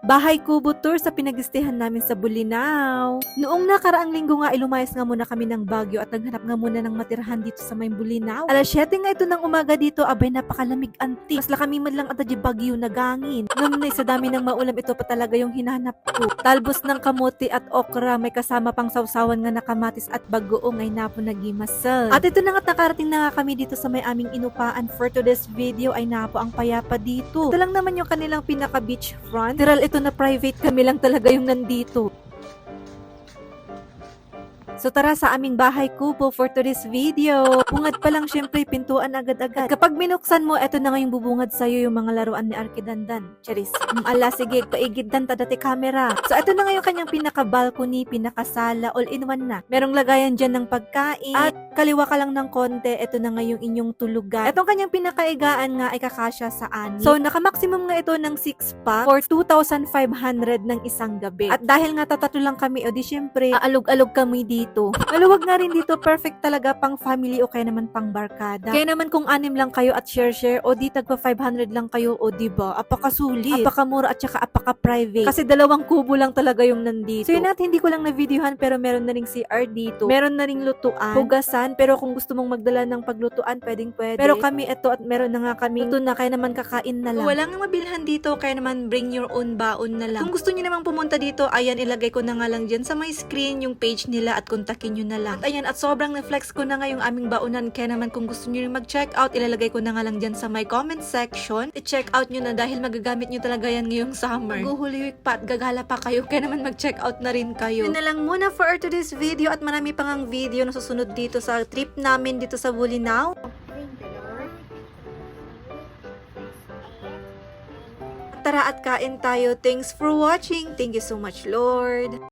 Bahay Kubo Tour sa pinag-istehan namin sa Bolinao. Noong nakaraang linggo nga, lumayas nga muna kami ng Baguio at naghanap nga muna ng matirahan dito sa may Bolinao. Alas 7 nga ito ng umaga dito, abay napakalamig antik. Mas kami man lang at di Baguio nagangin. Ngayon na sa dami ng maulam, ito pa talaga yung hinahanap ko. Talbos ng kamote at okra, may kasama pang sausawan nga na kamatis at bagoong ay napo nagimasal. At ito na nga, nakarating na nga kami dito sa may aming inupaan. For today's video ay napo ang payapa dito. Ito lang naman yung kanilang pinaka beach front. Literal ito na private, kami lang talaga yung nandito. So tara sa aming bahay kubo for today's video. Bungad pa lang syempre, pintuan agad-agad. At kapag binuksan mo, eto na nga yung bubungad sa'yo yung mga laruan ni Arkidandan. Charis. Ala, sige, paigiddan ta dati camera. So eto na nga yung kanyang pinaka-balcony, pinaka-sala, all-in-one na. Merong lagayan dyan ng pagkain. At kaliwa ka lang ng konti, eto na nga yung inyong tulugan. Etong kanyang pinakaigaan nga ay kakasya sa ani. So naka-maximum nga ito ng 6 pack for 2,500 ng isang gabi. At dahil nga tatatlo lang kami, o di syempre, aalog-alog kami dito. Maluwag nga rin dito, perfect talaga pang family o kaya naman pang barkada. Kaya naman kung 6 lang kayo at share o di tagpa 500 lang kayo, o diba? Apakasulit, apakamura at saka apaka-private. Kasi 2 kubo lang talaga yung nandito. So yun at hindi ko lang na-videohan, pero meron na ring CR dito. Meron na ring lutuan, hugasan, pero kung gusto mong magdala ng paglutuan, pwedeng pwede. Pero kami ito at meron na nga kami luto na, kaya naman kakain na lang. Wala nga mabilhan dito, kaya naman bring your own baon na lang. Kung gusto niyo namang pumunta dito, ayan, ilagay ko na nga lang dyan sa my screen yung page nila at kontakin nyo na lang. At ayan, at sobrang na-flex ko na nga yung aming baunan, kaya naman kung gusto nyo rin mag-check out, ilalagay ko na nga lang dyan sa my comment section. I-check out nyo na dahil magagamit nyo talaga yan ngayong summer. Mag-Holy Week pa at gagala pa kayo, kaya naman mag-check out na rin kayo. Yun na lang muna for today's video at marami pang ang video na susunod dito sa trip namin dito sa Bolinao. Tara at kain tayo. Thanks for watching. Thank you so much, Lord.